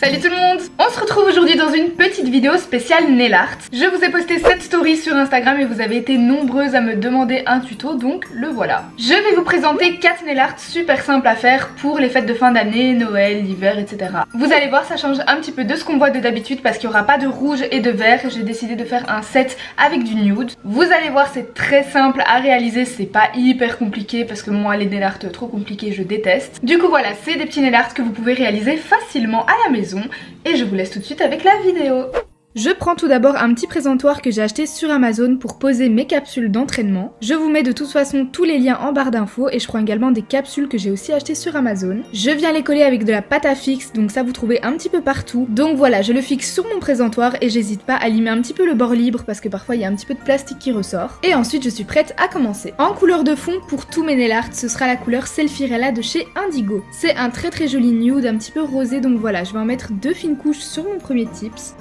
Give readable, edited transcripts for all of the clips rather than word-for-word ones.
Salut tout le monde! On se retrouve aujourd'hui dans une petite vidéo spéciale nail art. Je vous ai posté cette story sur Instagram et vous avez été nombreuses à me demander un tuto, donc le voilà. Je vais vous présenter 4 nail art super simples à faire pour les fêtes de fin d'année, Noël, l'hiver, etc. Vous allez voir, ça change un petit peu de ce qu'on voit d'habitude parce qu'il n'y aura pas de rouge et de vert. J'ai décidé de faire un set avec du nude. Vous allez voir, c'est très simple à réaliser, c'est pas hyper compliqué parce que moi les nail art trop compliqués je déteste. Du coup voilà, c'est des petits nail art que vous pouvez réaliser facilement à la maison. Et je vous laisse tout de suite avec la vidéo. Je prends tout d'abord un petit présentoir que j'ai acheté sur Amazon pour poser mes capsules d'entraînement. Je vous mets de toute façon tous les liens en barre d'infos et je prends également des capsules que j'ai aussi achetées sur Amazon. Je viens les coller avec de la pâte à fixe, donc ça vous trouvez un petit peu partout. Donc voilà, je le fixe sur mon présentoir et j'hésite pas à limer un petit peu le bord libre parce que parfois il y a un petit peu de plastique qui ressort. Et ensuite je suis prête à commencer. En couleur de fond pour tous mes nail art, ce sera la couleur Selfirella de chez Indigo. C'est un très joli nude, un petit peu rosé, donc voilà, je vais en mettre 2 fines couches sur mon premier tips.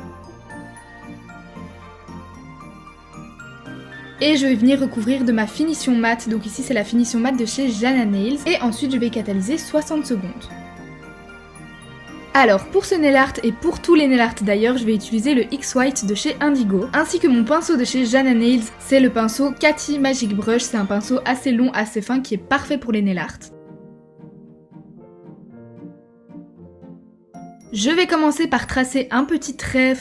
Et je vais venir recouvrir de ma finition mat, donc ici c'est la finition mat de chez Jana Nails, et ensuite je vais catalyser 60 secondes. Alors pour ce nail art et pour tous les nail art d'ailleurs, je vais utiliser le X-White de chez Indigo, ainsi que mon pinceau de chez Jana Nails, c'est le pinceau Cathy Magic Brush, c'est un pinceau assez long, assez fin qui est parfait pour les nail art. Je vais commencer par tracer un trait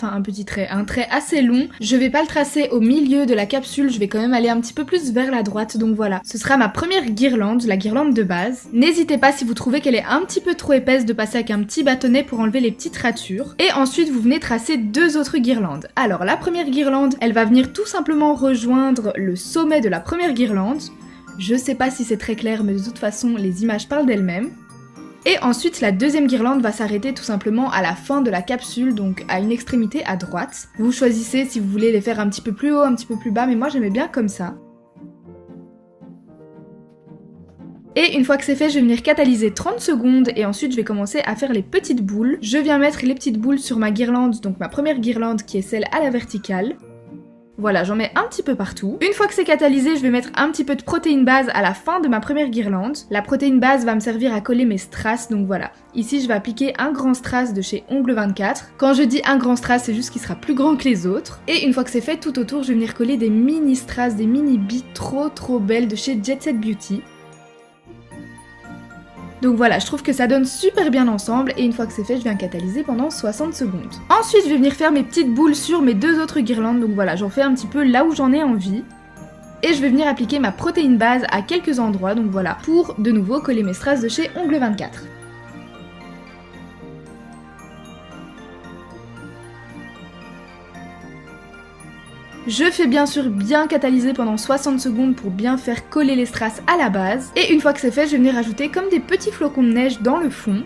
assez long. Je vais pas le tracer au milieu de la capsule, je vais quand même aller un petit peu plus vers la droite, donc voilà. Ce sera ma première guirlande, la guirlande de base. N'hésitez pas si vous trouvez qu'elle est un petit peu trop épaisse de passer avec un petit bâtonnet pour enlever les petites ratures. Et ensuite vous venez tracer 2 autres guirlandes. Alors la première guirlande, elle va venir tout simplement rejoindre le sommet de la première guirlande. Je sais pas si c'est très clair, mais de toute façon les images parlent d'elles-mêmes. Et ensuite la deuxième guirlande va s'arrêter tout simplement à la fin de la capsule, donc à une extrémité à droite. Vous choisissez si vous voulez les faire un petit peu plus haut, un petit peu plus bas, mais moi j'aimais bien comme ça. Et une fois que c'est fait, je vais venir catalyser 30 secondes et ensuite je vais commencer à faire les petites boules. Je viens mettre les petites boules sur ma guirlande, donc ma première guirlande qui est celle à la verticale. Voilà, j'en mets un petit peu partout. Une fois que c'est catalysé, je vais mettre un petit peu de protéine base à la fin de ma première guirlande. La protéine base va me servir à coller mes strass, donc voilà. Ici, je vais appliquer un grand strass de chez Ongle 24. Quand je dis un grand strass, c'est juste qu'il sera plus grand que les autres. Et une fois que c'est fait, tout autour, je vais venir coller des mini strass, des mini billes trop belles de chez Jet Set Beauty. Donc voilà, je trouve que ça donne super bien ensemble et une fois que c'est fait, je viens catalyser pendant 60 secondes. Ensuite, je vais venir faire mes petites boules sur mes 2 autres guirlandes, donc voilà, j'en fais un petit peu là où j'en ai envie. Et je vais venir appliquer ma protéine base à quelques endroits, donc voilà, pour de nouveau coller mes strass de chez Ongle 24. Je fais bien sûr bien catalyser pendant 60 secondes pour bien faire coller les strass à la base. Et une fois que c'est fait, je vais venir ajouter comme des petits flocons de neige dans le fond.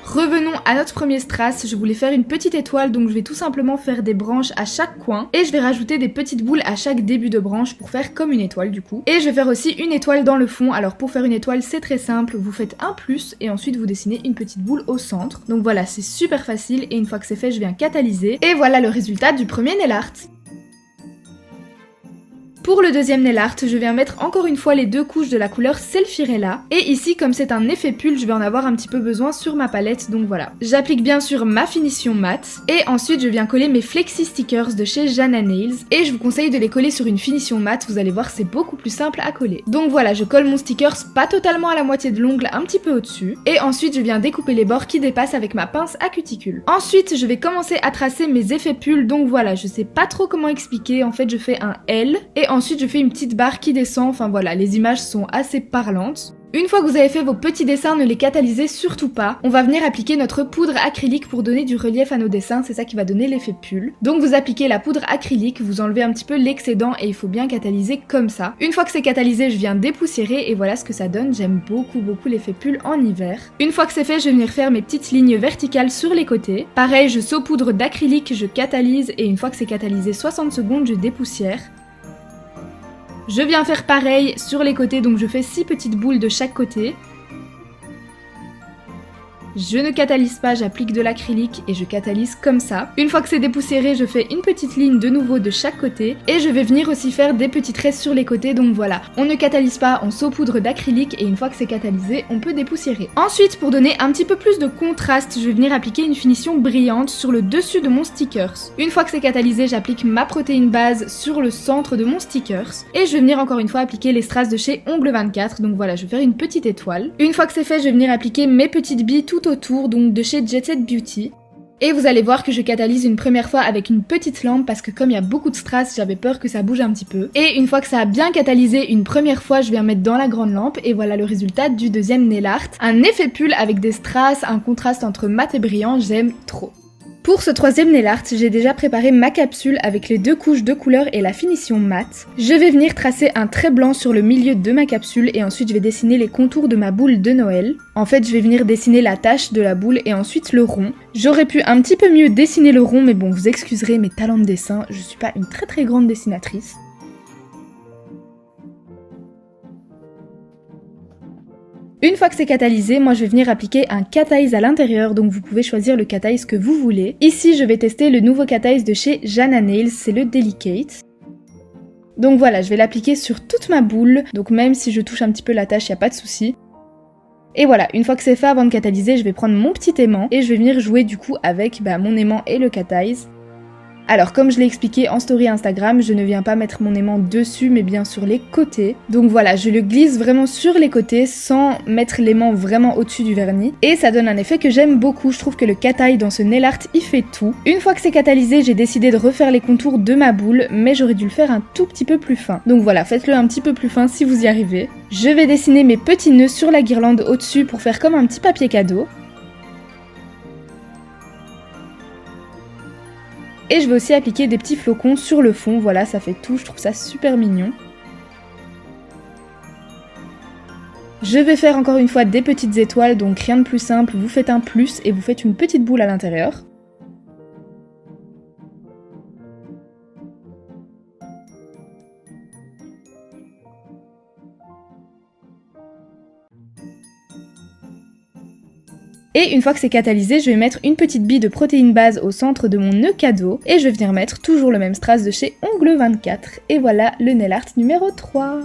Revenons à notre premier strass, je voulais faire une petite étoile, donc je vais tout simplement faire des branches à chaque coin. Et je vais rajouter des petites boules à chaque début de branche pour faire comme une étoile du coup. Et je vais faire aussi une étoile dans le fond, alors pour faire une étoile c'est très simple, vous faites un plus et ensuite vous dessinez une petite boule au centre. Donc voilà, c'est super facile et une fois que c'est fait, je viens catalyser. Et voilà le résultat du premier nail art. Pour le deuxième nail art, je viens mettre encore une fois les 2 couches de la couleur Selfirella. Et ici, comme c'est un effet pull, je vais en avoir un petit peu besoin sur ma palette, donc voilà. J'applique bien sûr ma finition mat. Et ensuite, je viens coller mes Flexi Stickers de chez Jana Nails. Et je vous conseille de les coller sur une finition mat, vous allez voir, c'est beaucoup plus simple à coller. Donc voilà, je colle mon stickers pas totalement à la moitié de l'ongle, un petit peu au-dessus. Et ensuite, je viens découper les bords qui dépassent avec ma pince à cuticule. Ensuite, je vais commencer à tracer mes effets pull, donc voilà, je sais pas trop comment expliquer. En fait, je fais un L. Et ensuite je fais une petite barre qui descend, enfin voilà, les images sont assez parlantes. Une fois que vous avez fait vos petits dessins, ne les catalysez surtout pas. On va venir appliquer notre poudre acrylique pour donner du relief à nos dessins, c'est ça qui va donner l'effet pull. Donc vous appliquez la poudre acrylique, vous enlevez un petit peu l'excédent et il faut bien catalyser comme ça. Une fois que c'est catalysé, je viens dépoussiérer et voilà ce que ça donne, j'aime beaucoup l'effet pull en hiver. Une fois que c'est fait, je vais venir faire mes petites lignes verticales sur les côtés. Pareil, je saupoudre d'acrylique, je catalyse et une fois que c'est catalysé 60 secondes, je dépoussière. Je viens faire pareil sur les côtés, donc je fais 6 petites boules de chaque côté. Je ne catalyse pas, j'applique de l'acrylique et je catalyse comme ça. Une fois que c'est dépoussiéré, je fais une petite ligne de nouveau de chaque côté et je vais venir aussi faire des petits traits sur les côtés. Donc voilà, on ne catalyse pas, on saupoudre d'acrylique et une fois que c'est catalysé, on peut dépoussiérer. Ensuite, pour donner un petit peu plus de contraste, je vais venir appliquer une finition brillante sur le dessus de mon stickers. Une fois que c'est catalysé, j'applique ma protéine base sur le centre de mon stickers et je vais venir encore une fois appliquer les strass de chez Ongle 24. Donc voilà, je vais faire une petite étoile. Une fois que c'est fait, je vais venir appliquer mes petites billes tout autour, donc de chez Jet Set Beauty. Et vous allez voir que je catalyse une première fois avec une petite lampe parce que comme il y a beaucoup de strass, j'avais peur que ça bouge un petit peu. Et une fois que ça a bien catalysé une première fois, je viens mettre dans la grande lampe et voilà le résultat du deuxième nail art. Un effet pull avec des strass, un contraste entre mat et brillant, j'aime trop. Pour ce troisième nail art, j'ai déjà préparé ma capsule avec les deux couches de couleur et la finition mat. Je vais venir tracer un trait blanc sur le milieu de ma capsule et ensuite je vais dessiner les contours de ma boule de Noël. En fait, je vais venir dessiner la tache de la boule et ensuite le rond. J'aurais pu un petit peu mieux dessiner le rond, mais bon, vous excuserez mes talents de dessin, je suis pas une très grande dessinatrice. Une fois que c'est catalysé, moi je vais venir appliquer un cat eyes à l'intérieur, donc vous pouvez choisir le cat eyes que vous voulez. Ici je vais tester le nouveau cat eyes de chez Jana Nails, c'est le Delicate. Donc voilà, je vais l'appliquer sur toute ma boule, donc même si je touche un petit peu la tache, y a pas de souci. Et voilà, une fois que c'est fait, avant de catalyser, je vais prendre mon petit aimant et je vais venir jouer du coup avec mon aimant et le cat eyes. Alors comme je l'ai expliqué en story Instagram, je ne viens pas mettre mon aimant dessus mais bien sur les côtés. Donc voilà, je le glisse vraiment sur les côtés sans mettre l'aimant vraiment au-dessus du vernis. Et ça donne un effet que j'aime beaucoup, je trouve que le cat eye dans ce nail art il fait tout. Une fois que c'est catalysé, j'ai décidé de refaire les contours de ma boule, mais j'aurais dû le faire un tout petit peu plus fin. Donc voilà, faites-le un petit peu plus fin si vous y arrivez. Je vais dessiner mes petits nœuds sur la guirlande au-dessus pour faire comme un petit papier cadeau. Et je vais aussi appliquer des petits flocons sur le fond, voilà, ça fait tout, je trouve ça super mignon. Je vais faire encore une fois des petites étoiles, donc rien de plus simple, vous faites un plus et vous faites une petite boule à l'intérieur. Et une fois que c'est catalysé, je vais mettre une petite bille de protéine base au centre de mon nœud cadeau et je vais venir mettre toujours le même strass de chez Ongle 24. Et voilà le nail art numéro 3.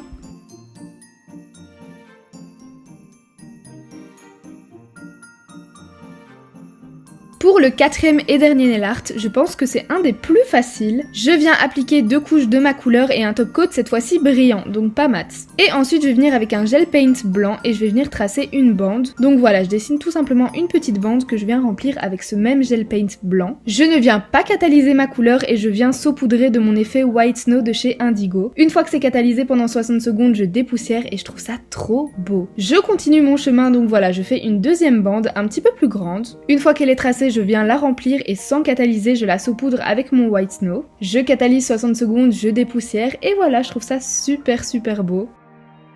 Pour le quatrième et dernier nail art, je pense que c'est un des plus faciles. Je viens appliquer deux couches de ma couleur et un top coat cette fois-ci brillant, donc pas mat. Et ensuite je vais venir avec un gel paint blanc et je vais venir tracer une bande. Donc voilà, je dessine tout simplement une petite bande que je viens remplir avec ce même gel paint blanc. Je ne viens pas catalyser ma couleur et je viens saupoudrer de mon effet White Snow de chez Indigo. Une fois que c'est catalysé pendant 60 secondes, je dépoussière et je trouve ça trop beau. Je continue mon chemin, donc voilà, je fais une deuxième bande un petit peu plus grande. Une fois qu'elle est tracée, je viens la remplir et sans catalyser, je la saupoudre avec mon White Snow. Je catalyse 60 secondes, je dépoussière et voilà, je trouve ça super beau.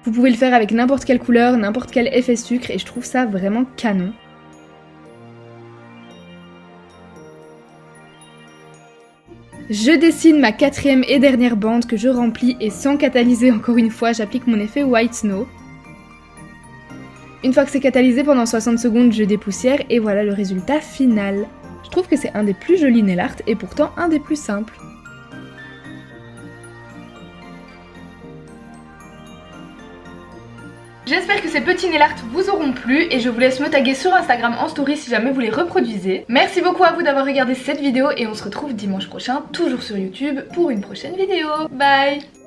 Vous pouvez le faire avec n'importe quelle couleur, n'importe quel effet sucre et je trouve ça vraiment canon. Je dessine ma quatrième et dernière bande que je remplis et sans catalyser encore une fois, j'applique mon effet White Snow. Une fois que c'est catalysé pendant 60 secondes, je dépoussière et voilà le résultat final. Je trouve que c'est un des plus jolis nail art et pourtant un des plus simples. J'espère que ces petits nail art vous auront plu et je vous laisse me taguer sur Instagram en story si jamais vous les reproduisez. Merci beaucoup à vous d'avoir regardé cette vidéo et on se retrouve dimanche prochain, toujours sur YouTube, pour une prochaine vidéo. Bye!